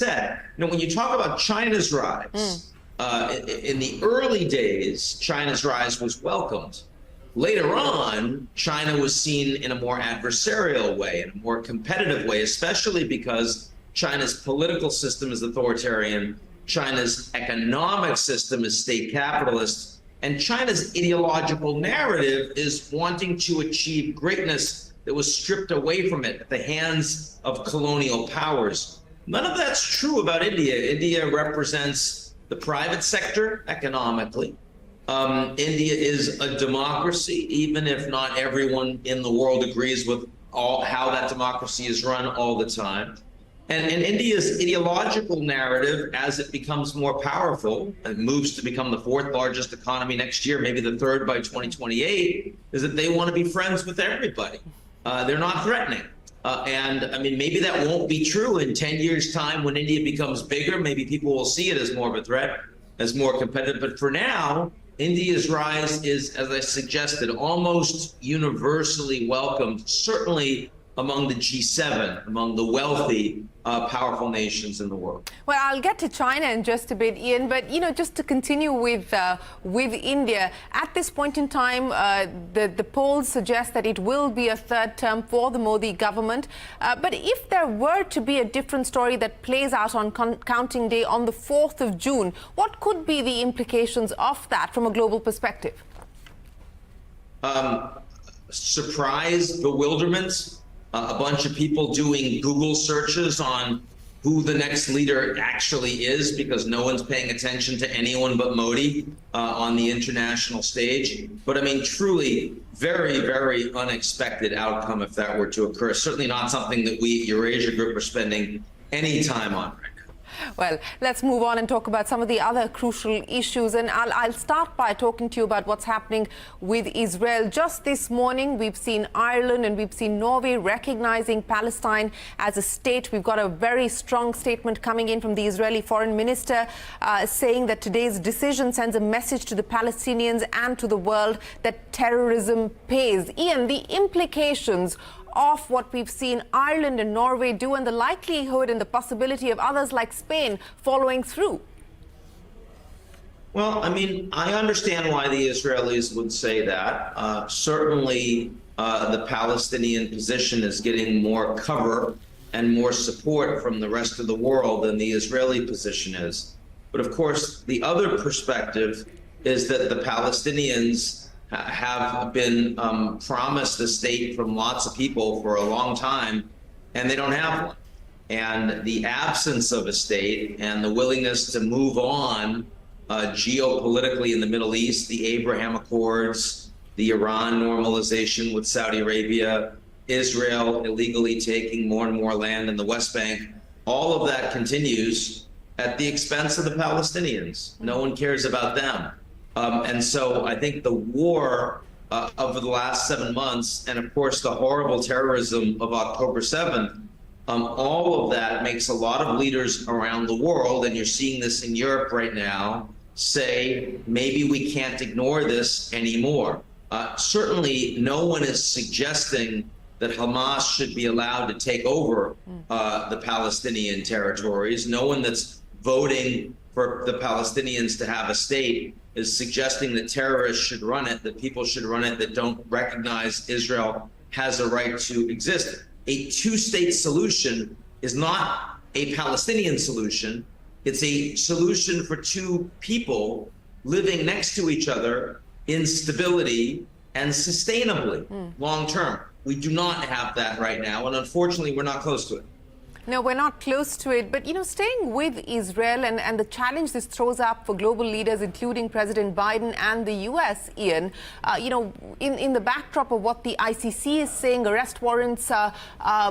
said, when you talk about China's rise, in the early days, China's rise was welcomed. Later on, China was seen in a more adversarial way, in a more competitive way, especially because China's political system is authoritarian, China's economic system is state capitalist, and China's ideological narrative is wanting to achieve greatness that was stripped away from it at the hands of colonial powers. None of that's true about India. India represents the private sector economically. India is a democracy, even if not everyone in the world agrees with how that democracy is run all the time. And India's ideological narrative, as it becomes more powerful and moves to become the fourth largest economy next year, maybe the third by 2028, is that they want to be friends with everybody. They're not threatening. And I mean, maybe that won't be true in 10 years' time when India becomes bigger. Maybe people will see it as more of a threat, as more competitive. But for now, India's rise is, as I suggested, almost universally welcomed, certainly among the G7, among the wealthy, powerful nations in the world. Well, I'll get to China in just a bit, Ian, but, just to continue with India, at this point in time, the polls suggest that it will be a third term for the Modi government. But if there were to be a different story that plays out on counting day on the 4th of June, what could be the implications of that from a global perspective? Surprise, bewilderment. A bunch of people doing Google searches on who the next leader actually is, because no one's paying attention to anyone but Modi on the international stage. But I mean, truly, very, very unexpected outcome if that were to occur. Certainly not something that we at Eurasia Group are spending any time on right now. Well, let's move on and talk about some of the other crucial issues. And I'll start by talking to you about what's happening with Israel. Just this morning, we've seen Ireland and we've seen Norway recognizing Palestine as a state. We've got a very strong statement coming in from the Israeli foreign minister saying that today's decision sends a message to the Palestinians and to the world that terrorism pays. Ian, the implications of what we've seen Ireland and Norway do and the likelihood and the possibility of others like Spain following through? Well, I mean, I understand why the Israelis would say that. Certainly, the Palestinian position is getting more cover and more support from the rest of the world than the Israeli position is. But of course, the other perspective is that the Palestinians have been promised a state from lots of people for a long time, and they don't have one. And the absence of a state and the willingness to move on geopolitically in the Middle East, the Abraham Accords, the Iran normalization with Saudi Arabia, Israel illegally taking more and more land in the West Bank, all of that continues at the expense of the Palestinians. No one cares about them. And so I think the war over the last 7 months, and of course the horrible terrorism of October 7th, all of that makes a lot of leaders around the world, and you're seeing this in Europe right now, say maybe we can't ignore this anymore. Certainly no one is suggesting that Hamas should be allowed to take over the Palestinian territories. No one that's voting for the Palestinians to have a state is suggesting that terrorists should run it, that people should run it that don't recognize Israel has a right to exist. A two-state solution is not a Palestinian solution. It's a solution for two people living next to each other in stability and sustainably long-term. We do not have that right now, and unfortunately, we're not close to it. No, we're not close to it. But, staying with Israel and the challenge this throws up for global leaders, including President Biden and the U.S., Ian, in the backdrop of what the ICC is saying, arrest warrants are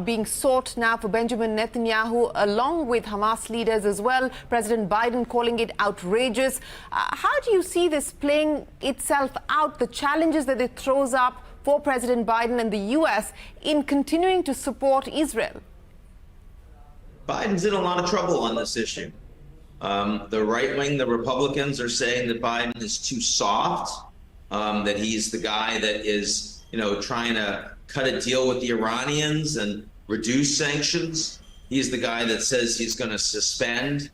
being sought now for Benjamin Netanyahu, along with Hamas leaders as well, President Biden calling it outrageous. How do you see this playing itself out, the challenges that it throws up for President Biden and the U.S. in continuing to support Israel? Biden's in a lot of trouble on this issue. The right wing, the Republicans, are saying that Biden is too soft, that he's the guy that is, trying to cut a deal with the Iranians and reduce sanctions. He's the guy that says he's going to suspend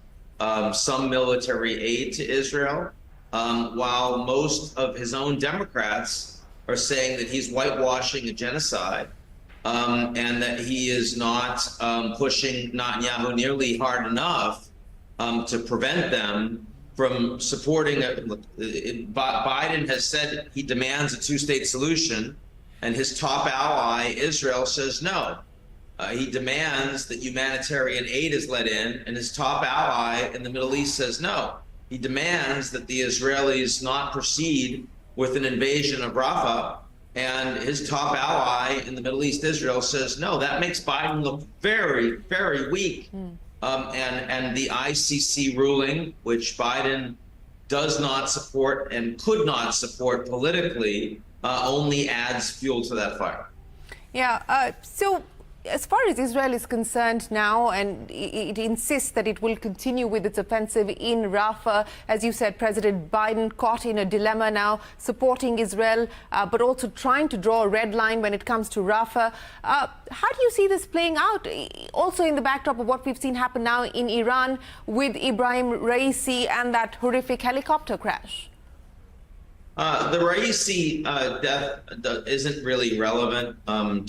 some military aid to Israel, while most of his own Democrats are saying that he's whitewashing a genocide, and that he is not pushing Netanyahu nearly hard enough to prevent them from supporting it. Biden has said he demands a two-state solution, and his top ally, Israel, says no. He demands that humanitarian aid is let in, and his top ally in the Middle East says no. He demands that the Israelis not proceed with an invasion of Rafah, and his top ally in the Middle East, Israel, says no. That makes Biden look very, very weak. And the ICC ruling, which Biden does not support and could not support politically, only adds fuel to that fire. Yeah, so as far as Israel is concerned now, and it insists that it will continue with its offensive in Rafah, as you said, President Biden caught in a dilemma now, supporting Israel, but also trying to draw a red line when it comes to Rafah. How do you see this playing out, also in the backdrop of what we've seen happen now in Iran with Ibrahim Raisi and that horrific helicopter crash? The Raisi death isn't really relevant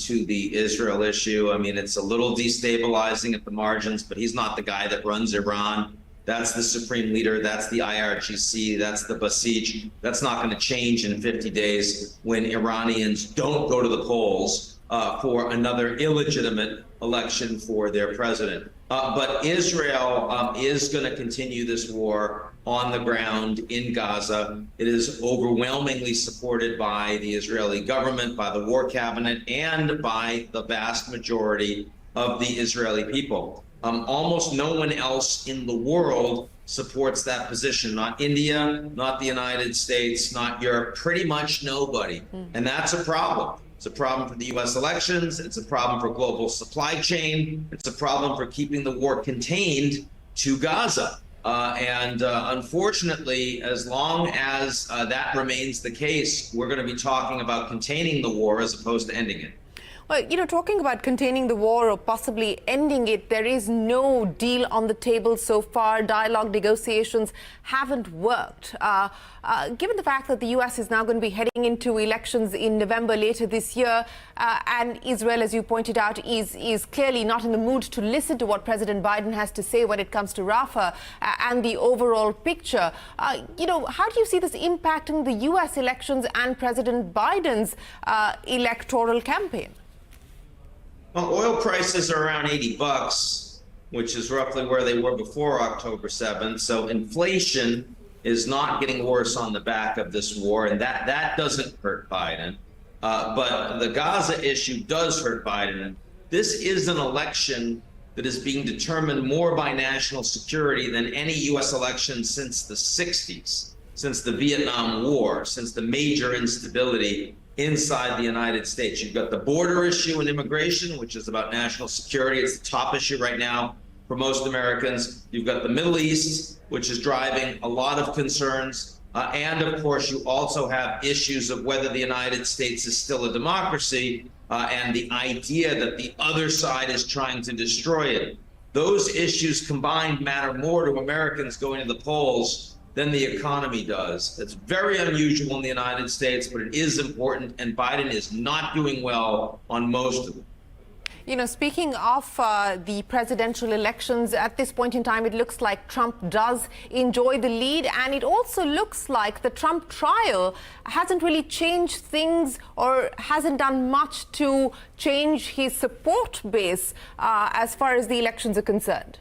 to the Israel issue. I mean, it's a little destabilizing at the margins, but he's not the guy that runs Iran. That's the supreme leader. That's the IRGC. That's the Basij. That's not going to change in 50 days when Iranians don't go to the polls for another illegitimate election for their president. But Israel is going to continue this war on the ground in Gaza. It is overwhelmingly supported by the Israeli government, by the war cabinet, and by the vast majority of the Israeli people. Almost no one else in the world supports that position. Not India, not the United States, not Europe, pretty much nobody. And that's a problem. It's a problem for the U.S. elections. It's a problem for global supply chain. It's a problem for keeping the war contained to Gaza. Unfortunately, as long as that remains the case, we're going to be talking about containing the war as opposed to ending it. Well, you know, talking about containing the war or possibly ending it, there is no deal on the table so far. Dialogue negotiations haven't worked. Given the fact that the U.S. is now going to be heading into elections in November later this year, and Israel, as you pointed out, is clearly not in the mood to listen to what President Biden has to say when it comes to Rafah and the overall picture, you know, how do you see this impacting the U.S. elections and President Biden's electoral campaign? Well, oil prices are around $80, which is roughly where they were before October 7th. So inflation is not getting worse on the back of this war, and that doesn't hurt Biden. But the Gaza issue does hurt Biden. This is an election that is being determined more by national security than any U.S. election since the 60s, since the Vietnam War, since the major instability inside the United States. You've got the border issue and immigration, which is about national security. It's the top issue right now for most Americans. You've got the Middle East, which is driving a lot of concerns. And of course, you also have issues of whether the United States is still a democracy and the idea that the other side is trying to destroy it. Those issues combined matter more to Americans going to the polls than the economy does. It's very unusual in the United States, but it is important, and Biden is not doing well on most of them. You know, speaking of the presidential elections, at this point in time, it looks like Trump does enjoy the lead, and it also looks like the Trump trial hasn't really changed things or hasn't done much to change his support base as far as the elections are concerned.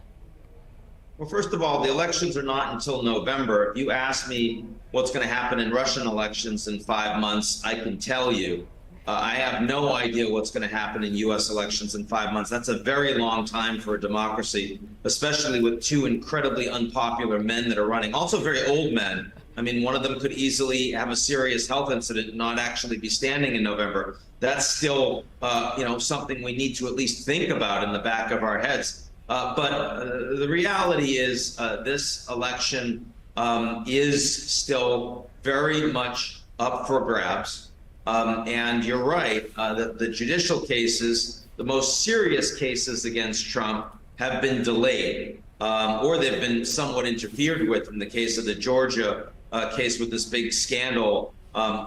Well, first of all, the elections are not until November. If you ask me what's going to happen in Russian elections in 5 months, I can tell you. I have no idea what's going to happen in U.S. elections in 5 months. That's a very long time for a democracy, especially with two incredibly unpopular men that are running. Also very old men. I mean, one of them could easily have a serious health incident and not actually be standing in November. That's still, you know, something we need to at least think about in the back of our heads. But the reality is this election is still very much up for grabs. And you're right that the judicial cases, the most serious cases against Trump, have been delayed, or they've been somewhat interfered with in the case of the Georgia case with this big scandal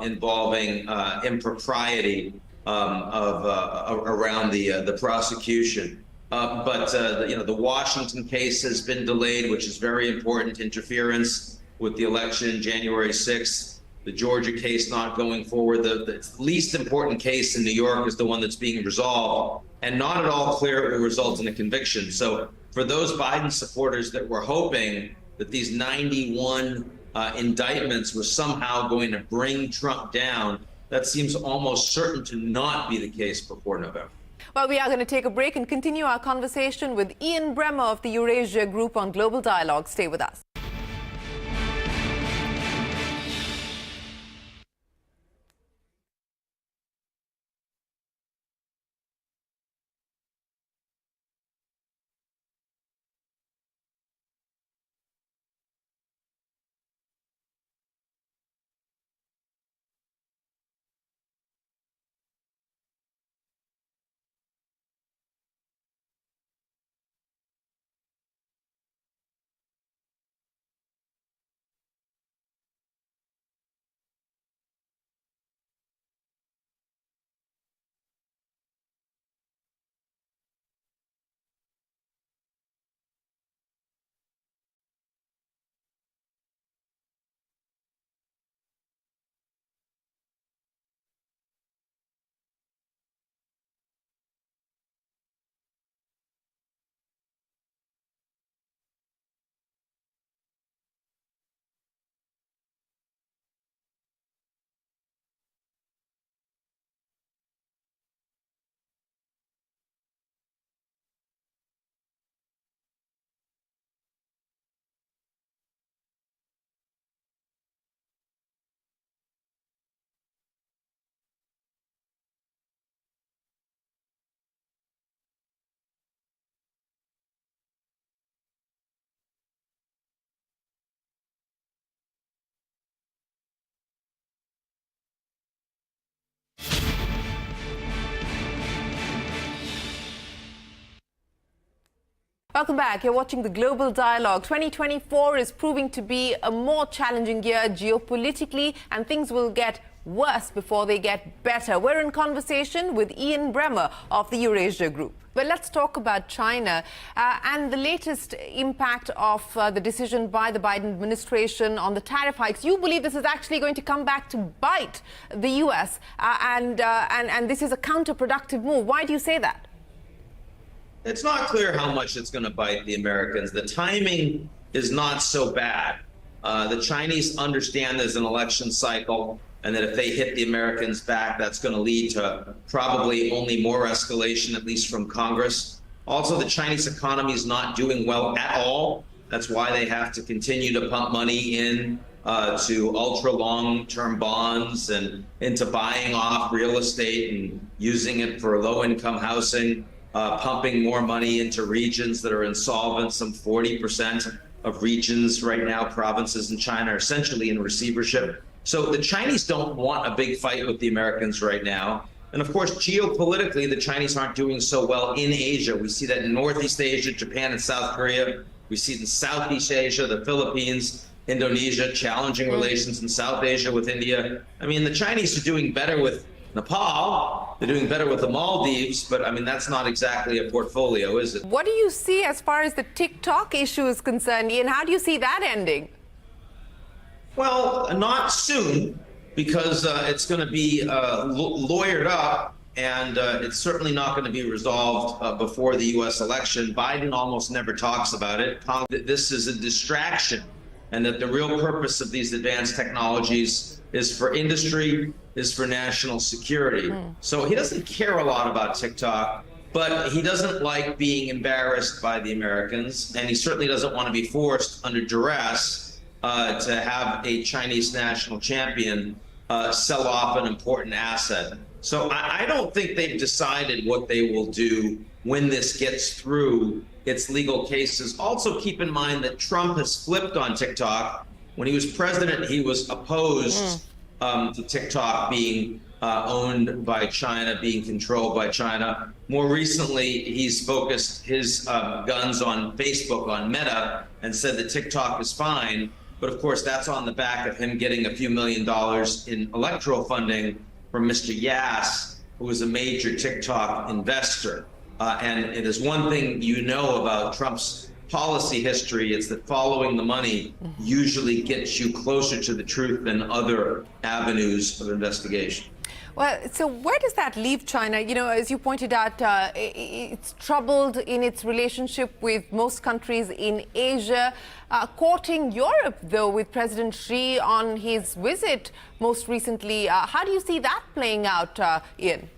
involving impropriety around the prosecution. The Washington case has been delayed, which is very important interference with the election January 6th. The Georgia case not going forward. The least important case in New York is the one that's being resolved, and not at all clear it will result in a conviction. So for those Biden supporters that were hoping that these 91 indictments were somehow going to bring Trump down, that seems almost certain to not be the case before November. Well, we are going to take a break and continue our conversation with Ian Bremmer of the Eurasia Group on Global Dialogue. Stay with us. Welcome back. You're watching the Global Dialogue. 2024 is proving to be a more challenging year geopolitically, and things will get worse before they get better. We're in conversation with Ian Bremmer of the Eurasia Group. But let's talk about China and the latest impact of the decision by the Biden administration on the tariff hikes. You believe this is actually going to come back to bite the U.S. and this is a counterproductive move. Why do you say that? It's not clear how much it's going to bite the Americans. The timing is not so bad. The Chinese understand there's an election cycle, and that if they hit the Americans back, that's going to lead to probably only more escalation, at least from Congress. Also, the Chinese economy is not doing well at all. That's why they have to continue to pump money in to ultra long-term bonds and into buying off real estate and using it for low-income housing. Pumping more money into regions that are insolvent. Some 40% of regions right now, provinces in China, are essentially in receivership. So the Chinese don't want a big fight with the Americans right now. And of course, geopolitically, the Chinese aren't doing so well in Asia. We see that in Northeast Asia, Japan and South Korea. We see it in Southeast Asia, the Philippines, Indonesia, challenging relations in South Asia with India. I mean, the Chinese are doing better with Nepal, they're doing better with the Maldives, but I mean, that's not exactly a portfolio, is it? What do you see as far as the TikTok issue is concerned, Ian? How do you see that ending? Well, not soon, because it's going to be lawyered up, and it's certainly not going to be resolved before the U.S. election. Biden almost never talks about it. This is a distraction, and that the real purpose of these advanced technologies is for industry, is for national security. So he doesn't care a lot about TikTok, but he doesn't like being embarrassed by the Americans, and he certainly doesn't want to be forced under duress to have a Chinese national champion sell off an important asset. So I don't think they've decided what they will do when this gets through its legal cases. Also keep in mind that Trump has flipped on TikTok. When he was president, he was opposed to TikTok being owned by China, being controlled by China. More recently, he's focused his guns on Facebook, on Meta, and said that TikTok is fine. But of course, that's on the back of him getting a few $1 million in electoral funding from Mr. Yass, who is a major TikTok investor. And it is one thing you know about Trump's policy history, it's that following the money usually gets you closer to the truth than other avenues of investigation. Well, so where does that leave China? You know, as you pointed out, it's troubled in its relationship with most countries in Asia, courting Europe, though, with President Xi on his visit most recently. How do you see that playing out, Ian?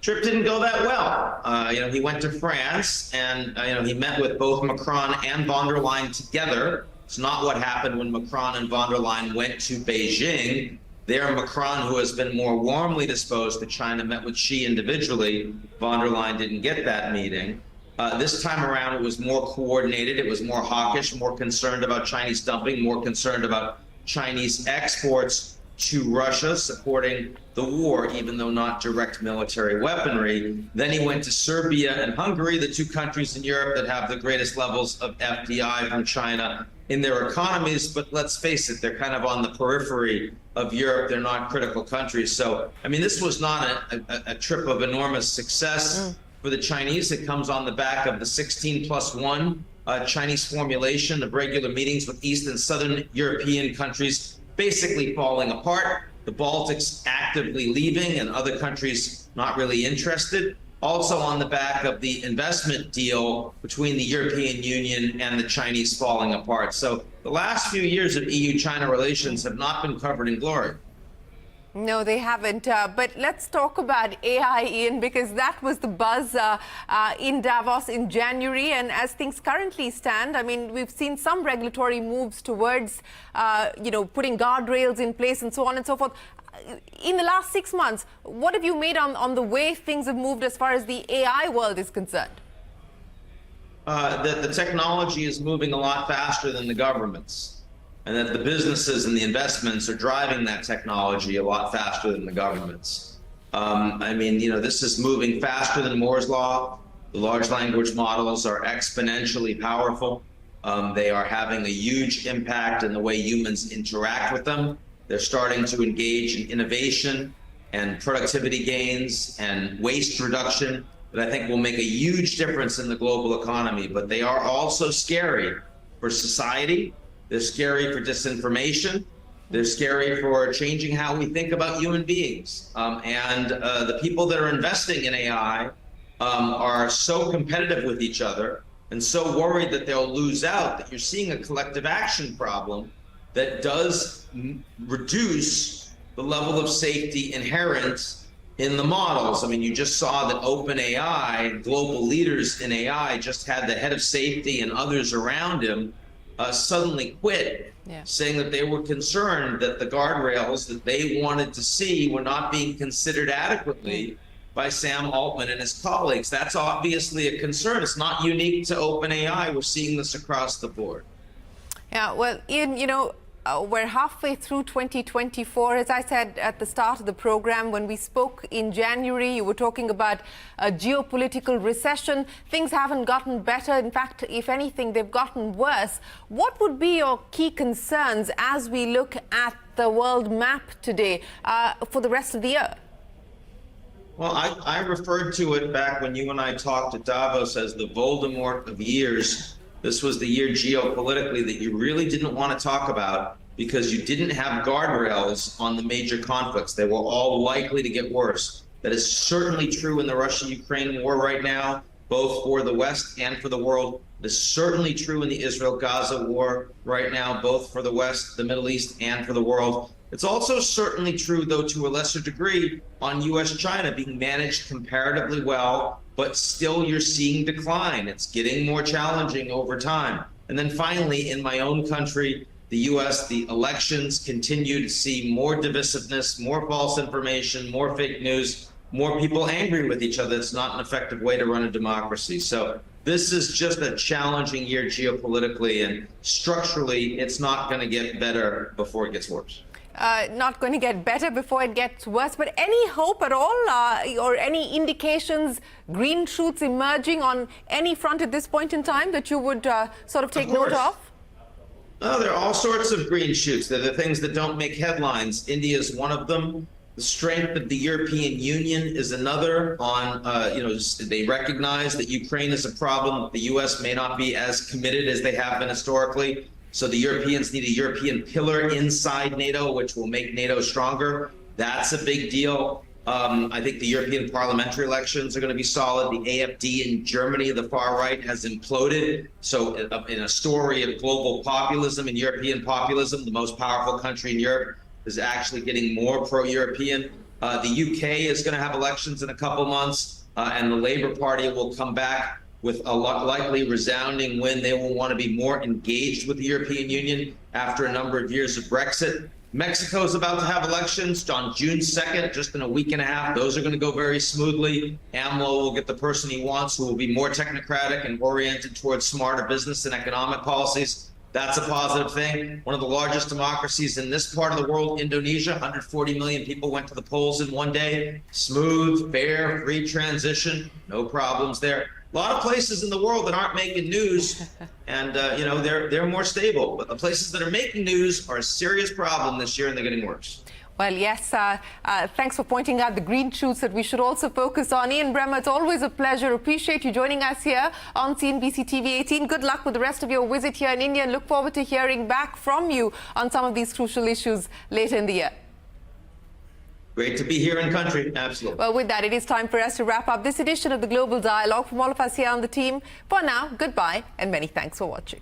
Trip didn't go that well. He went to France and, he met with both Macron and von der Leyen together. It's not what happened when Macron and von der Leyen went to Beijing. There, Macron, who has been more warmly disposed to China, met with Xi individually. Von der Leyen didn't get that meeting. This time around, it was more coordinated. It was more hawkish, more concerned about Chinese dumping, more concerned about Chinese exports to Russia, supporting the war, even though not direct military weaponry. Then he went to Serbia and Hungary, the two countries in Europe that have the greatest levels of FDI from China in their economies. But let's face it, they're kind of on the periphery of Europe. They're not critical countries. So, I mean, this was not a trip of enormous success for the Chinese. It comes on the back of the 16+1 Chinese formulation of regular meetings with East and Southern European countries basically falling apart, the Baltics actively leaving and other countries not really interested. Also on the back of the investment deal between the European Union and the Chinese falling apart. So the last few years of EU-China relations have not been covered in glory. No, they haven't. But let's talk about AI, Ian, because that was the buzz in Davos in January. And as things currently stand, I mean, we've seen some regulatory moves towards, putting guardrails in place and so on and so forth. In the last 6 months, what have you made on the way things have moved as far as the AI world is concerned? That the technology is moving a lot faster than the governments, and that the businesses and the investments are driving that technology a lot faster than the governments. This is moving faster than Moore's Law. The large language models are exponentially powerful. They are having a huge impact in the way humans interact with them. They're starting to engage in innovation and productivity gains and waste reduction that I think will make a huge difference in the global economy. But they are also scary for society. They're scary for disinformation. They're scary for changing how we think about human beings. The people that are investing in AI are so competitive with each other and so worried that they'll lose out that you're seeing a collective action problem that does reduce the level of safety inherent in the models. I mean, you just saw that OpenAI, global leaders in AI, just had the head of safety and others around him suddenly quit, saying that they were concerned that the guardrails that they wanted to see were not being considered adequately by Sam Altman and his colleagues. That's obviously a concern. It's not unique to OpenAI. We're seeing this across the board. Yeah, well, Ian, we're halfway through 2024. As I said at the start of the program, when we spoke in January, you were talking about a geopolitical recession. Things haven't gotten better. In fact, if anything, they've gotten worse. What would be your key concerns as we look at the world map today for the rest of the year? Well, I referred to it back when you and I talked at Davos as the Voldemort of years. This was the year geopolitically that you really didn't want to talk about because you didn't have guardrails on the major conflicts. They were all likely to get worse. That is certainly true in the Russia-Ukraine war right now, both for the West and for the world. It is certainly true in the Israel-Gaza war right now, both for the West, the Middle East, and for the world. It's also certainly true, though, to a lesser degree, on U.S. China being managed comparatively well, but still you're seeing decline. It's getting more challenging over time. And then finally, in my own country, the U.S., the elections continue to see more divisiveness, more false information, more fake news, more people angry with each other. It's not an effective way to run a democracy. So this is just a challenging year geopolitically, and structurally, it's not going to get better before it gets worse. not going to get better before it gets worse. But any hope at all, or any indications, green shoots emerging on any front at this point in time that you would sort of take note of? Oh, there are all sorts of green shoots. They're the things that don't make headlines. India is one of them. The strength of the European Union is another. They recognize that Ukraine is a problem. The U.S. may not be as committed as they have been historically. So the Europeans need a European pillar inside NATO, which will make NATO stronger. That's a big deal. I think the European parliamentary elections are going to be solid. The AfD in Germany, the far right, has imploded. So in a story of global populism and European populism, the most powerful country in Europe is actually getting more pro-European. The UK is going to have elections in a couple months, and the Labour Party will come back with a likely resounding win. They will want to be more engaged with the European Union after a number of years of Brexit. Mexico is about to have elections on June 2nd, just in a week and a half. Those are going to go very smoothly. AMLO will get the person he wants, who will be more technocratic and oriented towards smarter business and economic policies. That's a positive thing. One of the largest democracies in this part of the world, Indonesia, 140 million people went to the polls in one day. Smooth, fair, free transition, no problems there. A lot of places in the world that aren't making news, and they're more stable. But the places that are making news are a serious problem this year, and they're getting worse. Well, yes, thanks for pointing out the green shoots that we should also focus on. Ian Bremmer, it's always a pleasure. Appreciate you joining us here on CNBC TV18. Good luck with the rest of your visit here in India, and look forward to hearing back from you on some of these crucial issues later in the year. Great to be here in country, absolutely. Well, with that, it is time for us to wrap up this edition of the Global Dialogue. From all of us here on the team, for now, goodbye and many thanks for watching.